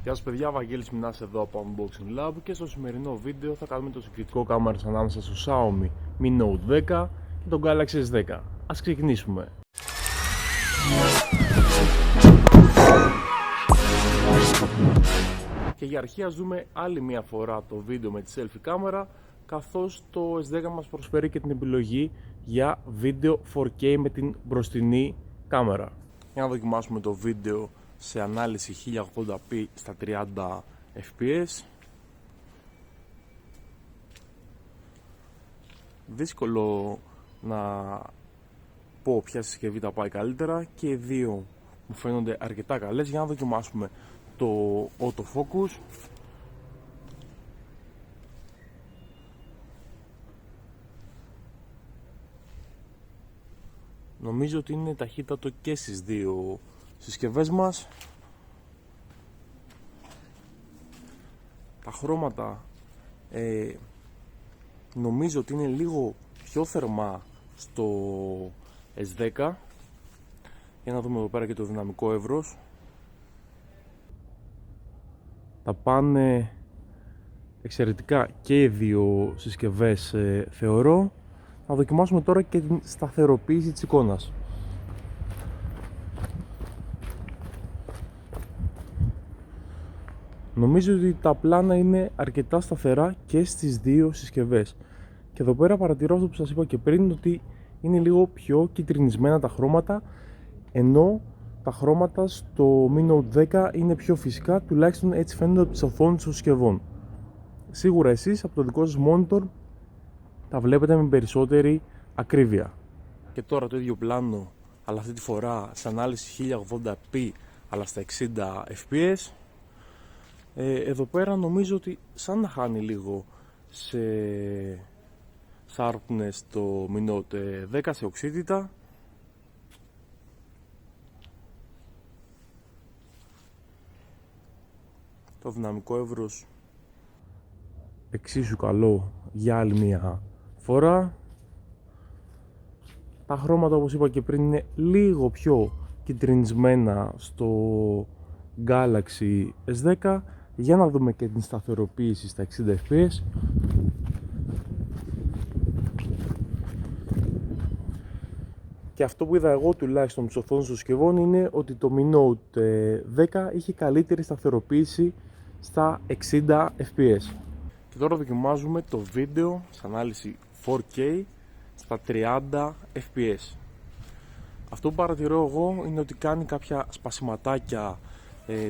Γεια σας παιδιά, Βαγγέλης Μινάς εδώ από Unboxing Lab και στο σημερινό βίντεο θα κάνουμε το συγκριτικό κάμερας ανάμεσα στο Xiaomi Mi Note 10 και τον Galaxy S10. Ας ξεκινήσουμε. Και για αρχή ας δούμε άλλη μια φορά το βίντεο με τη selfie κάμερα, καθώς το S10 μας προσφέρει και την επιλογή για βίντεο 4K με την μπροστινή κάμερα. Για να δοκιμάσουμε το βίντεο σε ανάλυση 1080p στα 30 fps. Δύσκολο να πω ποια συσκευή τα πάει καλύτερα, και οι δύο μου φαίνονται αρκετά καλές. Για να δοκιμάσουμε το autofocus. Νομίζω ότι είναι ταχύτατο και στις δύο συσκευές μας. Τα χρώματα νομίζω ότι είναι λίγο πιο θερμά στο S10. Για να δούμε εδώ πέρα και το δυναμικό εύρος. Τα πάνε εξαιρετικά και οι δύο συσκευές, θεωρώ. Θα δοκιμάσουμε τώρα και την σταθεροποίηση της εικόνας. Νομίζω ότι τα πλάνα είναι αρκετά σταθερά και στις δύο συσκευές. Και εδώ πέρα παρατηρώ αυτό που σας είπα και πριν, ότι είναι λίγο πιο κυτρινισμένα τα χρώματα, ενώ τα χρώματα στο Mi Note 10 είναι πιο φυσικά, τουλάχιστον έτσι φαίνονται από τις οθόνες των συσκευών. Σίγουρα εσείς από το δικό σας monitor τα βλέπετε με περισσότερη ακρίβεια. Και τώρα το ίδιο πλάνο, αλλά αυτή τη φορά σε ανάλυση 1080p αλλά στα 60 fps. Εδώ πέρα νομίζω ότι σαν να χάνει λίγο σε sharpness το Mi Note 10 σε οξύτητα. Το δυναμικό εύρος εξίσου καλό για άλλη μία φορά. Τα χρώματα, όπως είπα και πριν, είναι λίγο πιο κυτρινισμένα στο Galaxy S10. Για να δούμε και την σταθεροποίηση στα 60 fps. Και αυτό που είδα εγώ τουλάχιστον με τις οθόνες των συσκευών είναι ότι το Mi Note 10 είχε καλύτερη σταθεροποίηση στα 60 fps. Και τώρα δοκιμάζουμε το βίντεο σε ανάλυση 4K στα 30 fps. Αυτό που παρατηρώ εγώ είναι ότι κάνει κάποια σπασιματάκια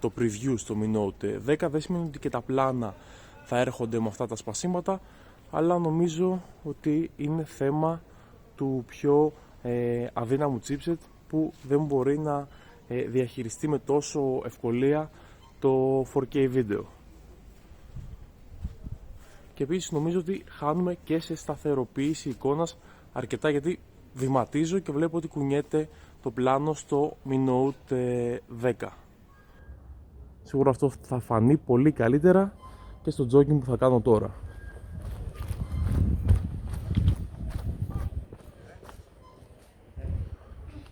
το preview στο Mi Note 10. Δεν σημαίνει ότι και τα πλάνα θα έρχονται με αυτά τα σπασίματα, αλλά νομίζω ότι είναι θέμα του πιο αδύναμου chipset που δεν μπορεί να διαχειριστεί με τόσο ευκολία το 4K βίντεο. Και επίσης νομίζω ότι χάνουμε και σε σταθεροποίηση εικόνας αρκετά, γιατί βηματίζω και βλέπω ότι κουνιέται το πλάνο στο Mi Note 10. Σίγουρα αυτό θα φανεί πολύ καλύτερα και στο jogging που θα κάνω τώρα.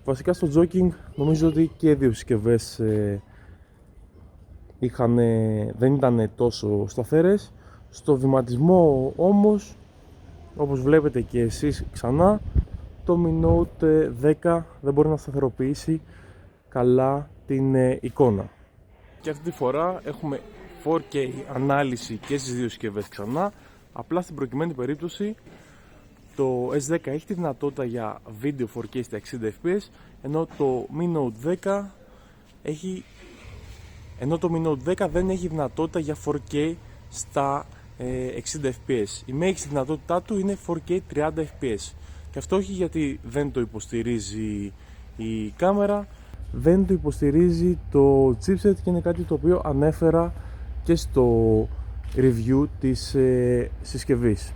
Βασικά στο jogging νομίζω ότι και οι δύο συσκευές δεν ήταν τόσο σταθερές. Στο βηματισμό όμως, όπως βλέπετε και εσείς ξανά, το Mi Note 10 δεν μπορεί να σταθεροποιήσει καλά την εικόνα. Και αυτή τη φορά έχουμε 4K ανάλυση και στις δύο συσκευές ξανά. Απλά στην προκειμένη περίπτωση το S10 έχει τη δυνατότητα για βίντεο 4K στα 60 fps, ενώ το Mi Note 10 δεν έχει δυνατότητα για 4K στα 60 fps. Η μέγιστη δυνατότητά του είναι 4K 30 fps. Και αυτό όχι γιατί δεν το υποστηρίζει η κάμερα, δεν το υποστηρίζει το chipset, και είναι κάτι το οποίο ανέφερα και στο review της συσκευής.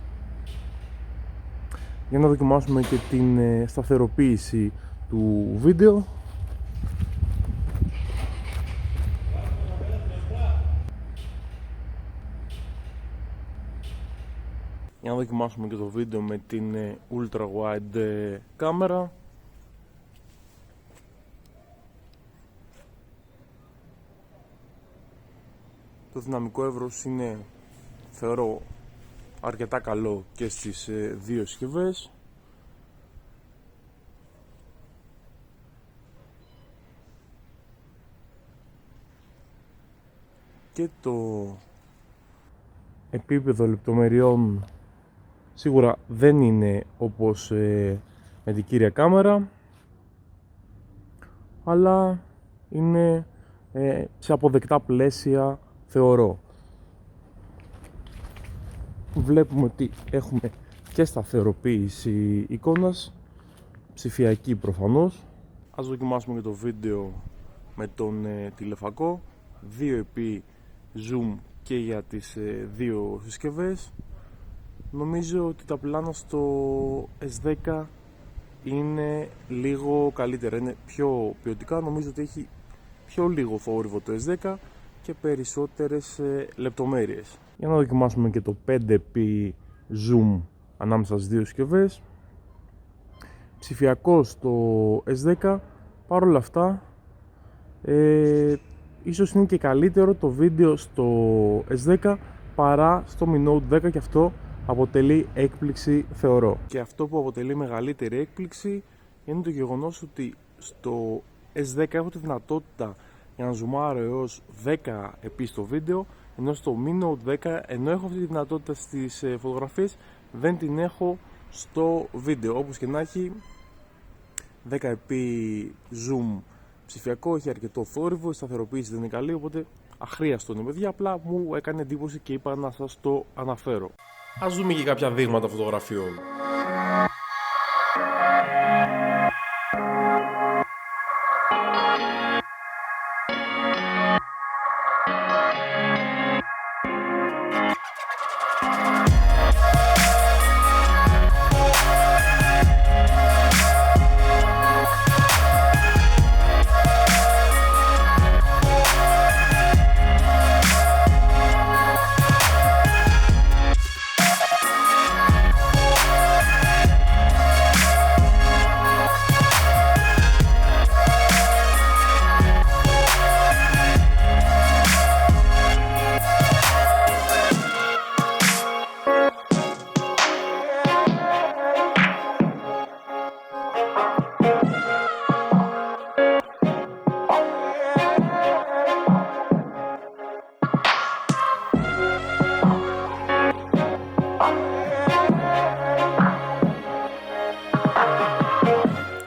Για να δοκιμάσουμε και την σταθεροποίηση του βίντεο. Για να δοκιμάσουμε και το βίντεο με την ultra wide κάμερα. Το δυναμικό εύρος είναι, θεωρώ, αρκετά καλό και στις δύο συσκευές. Και το επίπεδο λεπτομεριών σίγουρα δεν είναι όπως με την κύρια κάμερα, αλλά είναι σε αποδεκτά πλαίσια, θεωρώ. Βλέπουμε ότι έχουμε και σταθεροποίηση εικόνας, ψηφιακή προφανώς. Ας δοκιμάσουμε και το βίντεο με τον τηλεφακό, 2x zoom και για τις δύο συσκευές. Νομίζω ότι τα πλάνα στο S10 είναι λίγο καλύτερα, είναι πιο ποιοτικά. Νομίζω ότι έχει πιο λίγο θόρυβο το S10 και περισσότερες λεπτομέρειες. Για να δοκιμάσουμε και το 5x zoom ανάμεσα στις δύο συσκευές. Ψηφιακό στο S10, παρόλα αυτά ίσως είναι και καλύτερο το βίντεο στο S10 παρά στο Mi Note 10, και αυτό αποτελεί έκπληξη, θεωρώ. Και αυτό που αποτελεί μεγαλύτερη έκπληξη είναι το γεγονός ότι στο S10 έχω τη δυνατότητα για να ζουμάρω έως 10x στο βίντεο, ενώ στο Mi Note 10, ενώ έχω αυτή τη δυνατότητα στις φωτογραφίες, δεν την έχω στο βίντεο. Όπως και να έχει, 10x zoom ψηφιακό, έχει αρκετό θόρυβο, η σταθεροποίηση δεν είναι καλή, οπότε αχρίαστο είναι, παιδιά. Απλά μου έκανε εντύπωση και είπα να σας το αναφέρω. Ας δούμε και κάποια δείγματα φωτογραφιών.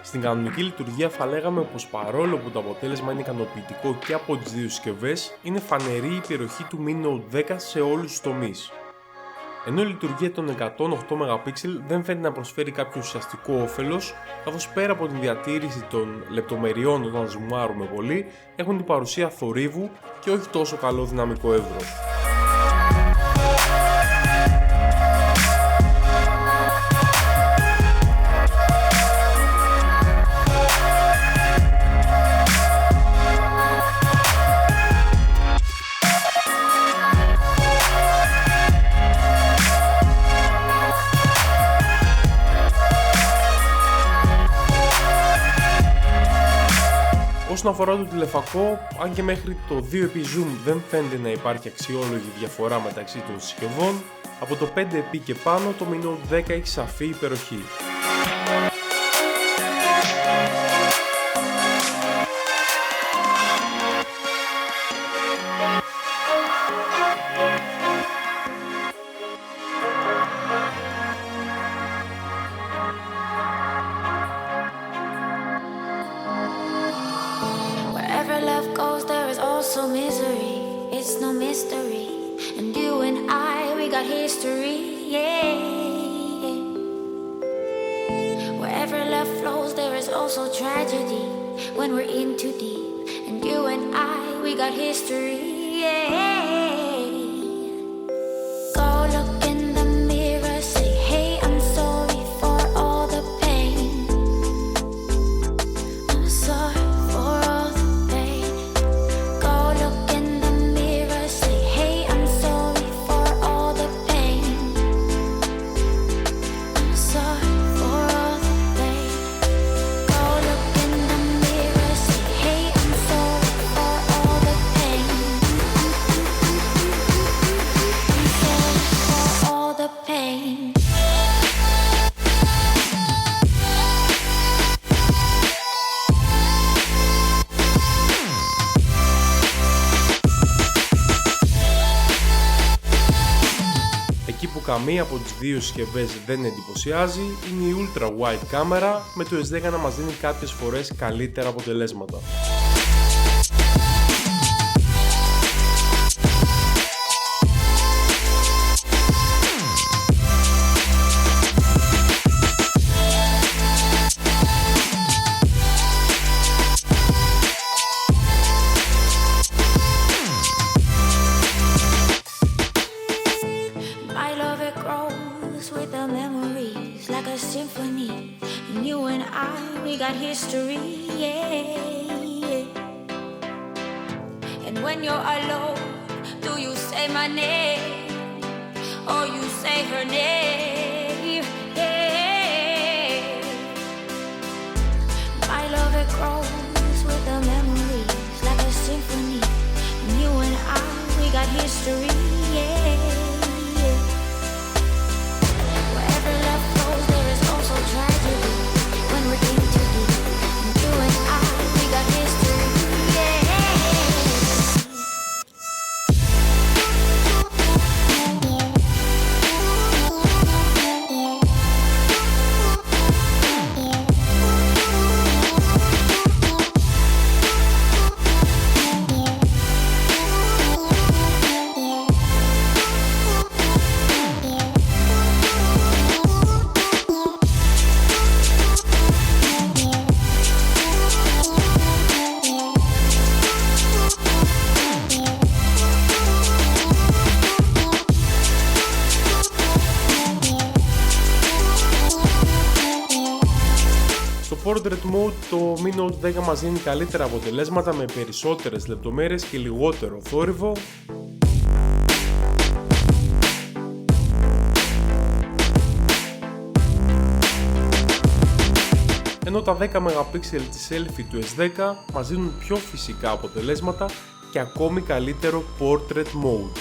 Στην κανονική λειτουργία θα λέγαμε πως παρόλο που το αποτέλεσμα είναι ικανοποιητικό και από τις δύο συσκευές, είναι φανερή η υπεροχή του Mi Note 10 σε όλους τους τομείς. Ενώ η λειτουργία των 108 MP δεν φαίνεται να προσφέρει κάποιο ουσιαστικό όφελος, καθώς πέρα από την διατήρηση των λεπτομεριών όταν ζουμάρουμε πολύ, έχουν την παρουσία θορύβου και όχι τόσο καλό δυναμικό εύρος. Όσον αφορά το τηλεφακό, αν και μέχρι το 2x zoom δεν φαίνεται να υπάρχει αξιόλογη διαφορά μεταξύ των συσκευών, από το 5x και πάνω το Mi Note 10 έχει σαφή υπεροχή. Love goes, there is also misery. It's no mystery. And you and I, we got history. Yeah. Wherever love flows, there is also tragedy. When we're in too deep. And you and I, we got history. Yeah. Go look in the mirror, say, hey, I'm sorry for all the pain. I'm sorry. καμία από τις δύο συσκευές δεν εντυπωσιάζει είναι η Ultra Wide κάμερα, με το S10 να μας δίνει κάποιες φορές καλύτερα αποτελέσματα. History, yeah. And when you're alone, do you say my name or you say her name? Yeah. My love, it grows with the memories like a symphony. And you and I, we got history, yeah. Wherever love flows, there is also tragedy. When we're in too deep, and you and I, we got history, yeah. Στο Portrait Mode το Mi Note 10 μας δίνει καλύτερα αποτελέσματα με περισσότερες λεπτομέρειες και λιγότερο θόρυβο. Ενώ τα 10 MP της selfie του S10 μας δίνουν πιο φυσικά αποτελέσματα και ακόμη καλύτερο Portrait Mode.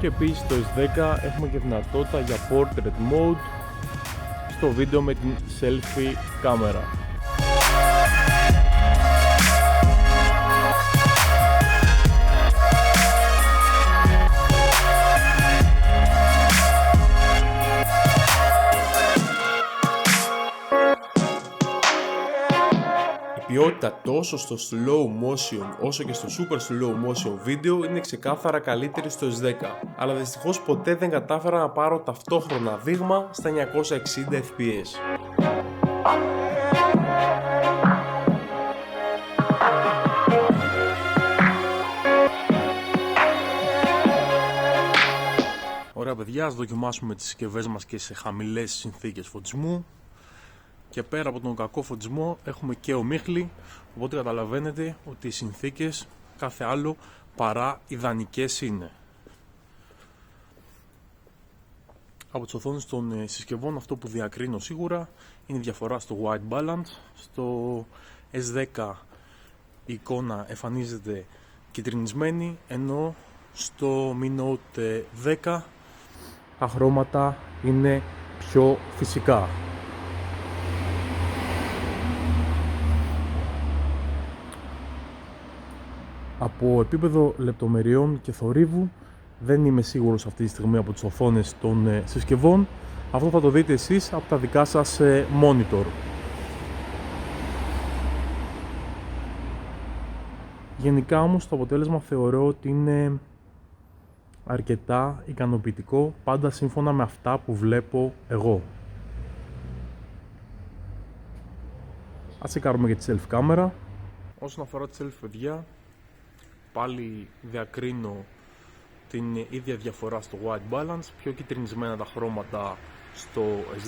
Και επίσης στο S10 έχουμε και δυνατότητα για Portrait Mode στο βίντεο με την selfie κάμερα. Η ποιότητα τόσο στο slow motion όσο και στο super slow motion βίντεο είναι ξεκάθαρα καλύτερη στο S10, αλλά δυστυχώς ποτέ δεν κατάφερα να πάρω ταυτόχρονα δείγμα στα 960 fps. Ωραία παιδιά, ας δοκιμάσουμε τις συσκευές μας και σε χαμηλές συνθήκες φωτισμού. Και πέρα από τον κακό φωτισμό έχουμε και ομίχλη, οπότε καταλαβαίνετε ότι οι συνθήκες κάθε άλλο παρά ιδανικές είναι. Από τις οθόνες των συσκευών αυτό που διακρίνω σίγουρα είναι η διαφορά στο white balance. Στο S10 η εικόνα εμφανίζεται κυτρινισμένη, ενώ στο Mi Note 10 τα χρώματα είναι πιο φυσικά. Από επίπεδο λεπτομεριών και θορύβου δεν είμαι σίγουρος αυτή τη στιγμή από τις οθόνες των συσκευών. Αυτό θα το δείτε εσείς από τα δικά σας monitor. Γενικά όμως το αποτέλεσμα θεωρώ ότι είναι αρκετά ικανοποιητικό, πάντα σύμφωνα με αυτά που βλέπω εγώ. Ας τσεκάρουμε για τη selfie κάμερα. Όσον αφορά τη selfie, παιδιά, πάλι διακρίνω την ίδια διαφορά στο white balance, πιο κυτρινισμένα τα χρώματα στο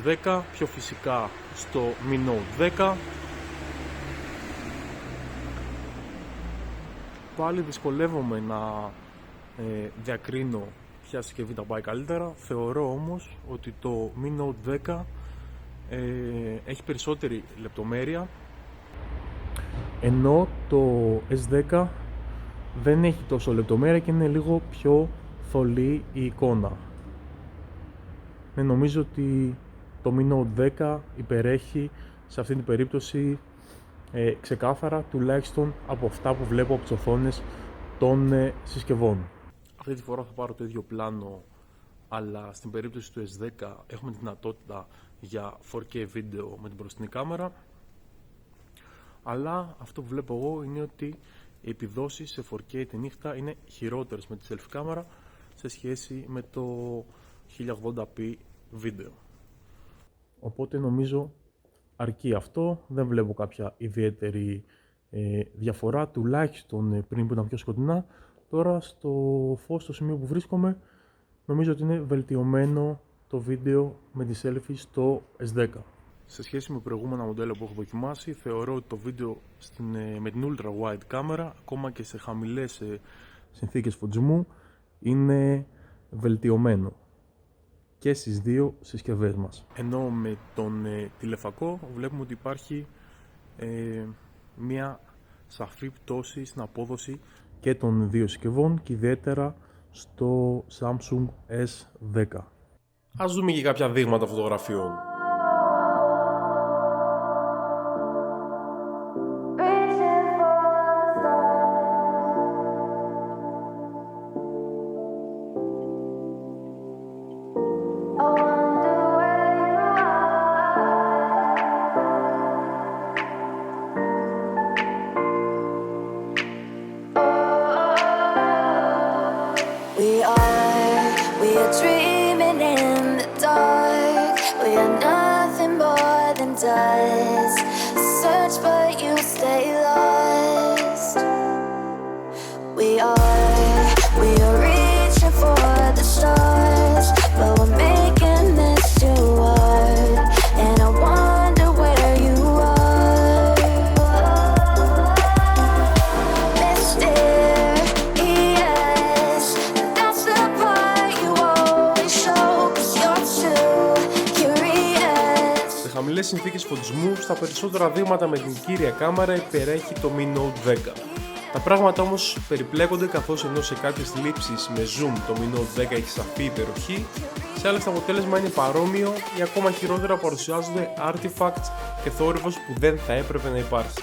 S10, πιο φυσικά στο Mi Note 10. πάλι δυσκολεύομαι να διακρίνω ποια συσκευή τα πάει καλύτερα. Θεωρώ όμως ότι το Mi Note 10 έχει περισσότερη λεπτομέρεια, ενώ το S10 δεν έχει τόσο λεπτομέρεια και είναι λίγο πιο θολή η εικόνα. Νομίζω ότι το Mi Note 10 υπερέχει σε αυτή την περίπτωση ξεκάθαρα, τουλάχιστον από αυτά που βλέπω από τις οθόνες των συσκευών. Αυτή τη φορά θα πάρω το ίδιο πλάνο, αλλά στην περίπτωση του S10 έχουμε τη δυνατότητα για 4K βίντεο με την μπροστινή κάμερα, αλλά αυτό που βλέπω εγώ είναι ότι οι επιδόσεις σε 4K τη νύχτα είναι χειρότερες με τη selfie κάμερα σε σχέση με το 1080p βίντεο. Οπότε νομίζω αρκεί αυτό, δεν βλέπω κάποια ιδιαίτερη διαφορά, τουλάχιστον πριν που ήταν πιο σκοτεινά. Τώρα στο φως, στο σημείο που βρίσκομαι, νομίζω ότι είναι βελτιωμένο το βίντεο με τη selfie στο S10. Σε σχέση με προηγούμενα μοντέλα που έχω δοκιμάσει, θεωρώ ότι το βίντεο με την ultra wide κάμερα, ακόμα και σε χαμηλές συνθήκες φωτισμού, είναι βελτιωμένο και στις δύο συσκευές μας. Ενώ με τον τηλεφακό βλέπουμε ότι υπάρχει μια σαφή πτώση στην απόδοση και των δύο συσκευών και ιδιαίτερα στο Samsung S10. Ας δούμε και κάποια δείγματα φωτογραφιών. We are dreaming in the dark. We are nothing more than dust. Search but you stay lost. We are reaching for the stars, but we're making this too hard. And I wonder where you are. Mysterious, that's the part you always show, 'cause you're too curious. Σε χαμηλές συνθήκες φωτισμού, στα περισσότερα δείγματα με την κύρια κάμερα υπερέχει το Mi Note 10. Τα πράγματα όμως περιπλέκονται, καθώς ενώ σε κάποιες λήψεις με zoom το Mi Note 10 έχει σαφή υπεροχή, σε άλλες το αποτέλεσμα είναι παρόμοιο ή ακόμα χειρότερα παρουσιάζονται artifacts και θόρυβος που δεν θα έπρεπε να υπάρχει.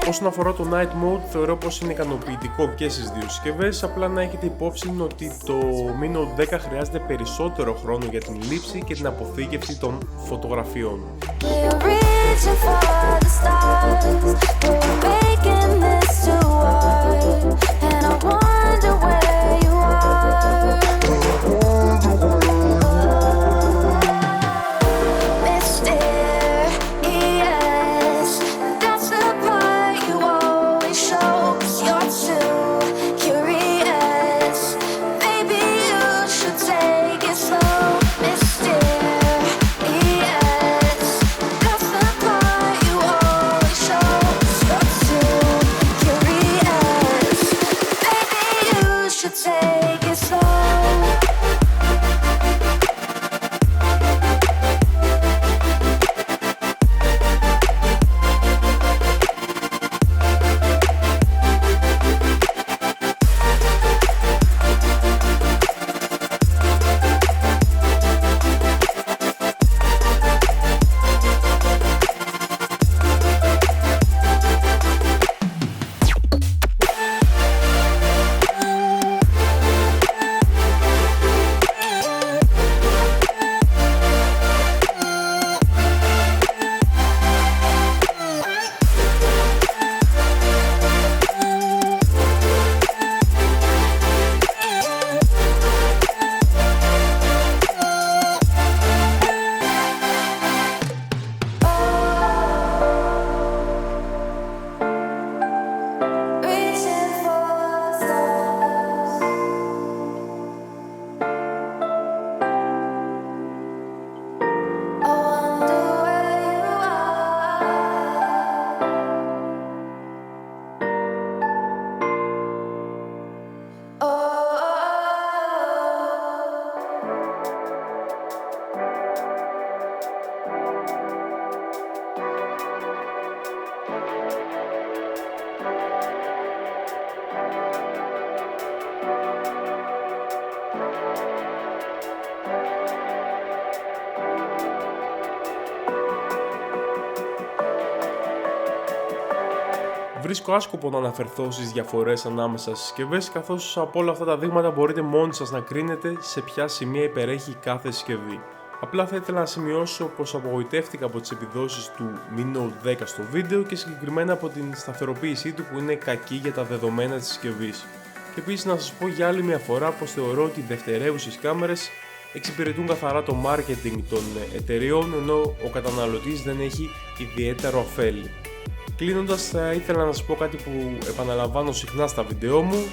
Όσον αφορά το Night Mode, θεωρώ πως είναι ικανοποιητικό και στις δύο συσκευές, απλά να έχετε υπόψη ότι το Mi Note 10 χρειάζεται περισσότερο χρόνο για την λήψη και την αποθήκευση των φωτογραφιών. βρίσκω άσκοπο να αναφερθώ στις διαφορές ανάμεσα στις συσκευές, καθώς από όλα αυτά τα δείγματα μπορείτε μόνοι σας να κρίνετε σε ποια σημεία υπερέχει κάθε συσκευή. Απλά θα ήθελα να σημειώσω πως απογοητεύτηκα από τις επιδόσεις του Mi Note 10 στο βίντεο και συγκεκριμένα από την σταθεροποίησή του που είναι κακή για τα δεδομένα της συσκευής. Και επίσης να σας πω για άλλη μια φορά πως θεωρώ ότι οι δευτερεύουσες κάμερες εξυπηρετούν καθαρά το marketing των εταιριών, ενώ ο καταναλωτής δεν έχει ιδιαίτερο ωφέλη. Κλείνοντας, θα ήθελα να σας πω κάτι που επαναλαμβάνω συχνά στα βίντεό μου.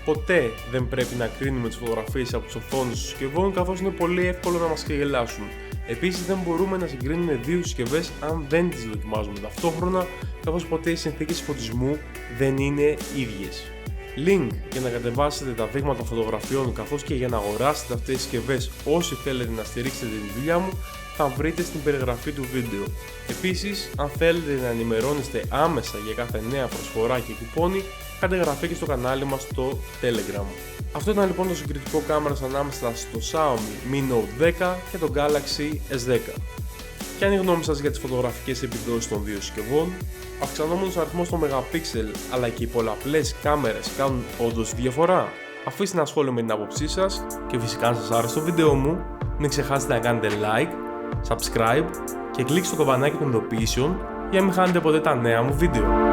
Ποτέ δεν πρέπει να κρίνουμε τις φωτογραφίες από τις οθόνες των συσκευών, καθώς είναι πολύ εύκολο να μας ξεγελάσουν. Επίσης, δεν μπορούμε να συγκρίνουμε δύο συσκευές αν δεν τις δοκιμάζουμε ταυτόχρονα, καθώς ποτέ οι συνθήκες φωτισμού δεν είναι ίδιες. Link για να κατεβάσετε τα δείγματα φωτογραφιών καθώς και για να αγοράσετε αυτές τις συσκευές όσοι θέλετε να στηρίξετε τη δουλειά μου θα βρείτε στην περιγραφή του βίντεο. Επίσης, αν θέλετε να ενημερώνεστε άμεσα για κάθε νέα προσφορά και κουπόνι, κάντε εγγραφή και στο κανάλι μας στο Telegram. Αυτό ήταν λοιπόν το συγκριτικό κάμερας ανάμεσα στο Xiaomi Mi Note 10 και το Galaxy S10. Ποια είναι η γνώμη σας για τις φωτογραφικές επιδόσεις των δύο συσκευών? Ο αυξανόμενος αριθμός των megapixel αλλά και οι πολλαπλές κάμερες κάνουν όντως διαφορά? Αφήστε ένα σχόλιο με την άποψή σας και φυσικά αν σας άρεσε το βίντεο μου, μην ξεχάσετε να κάνετε like, subscribe και κλικ στο καμπανάκι των ειδοποιήσεων για να μην χάνετε ποτέ τα νέα μου βίντεο.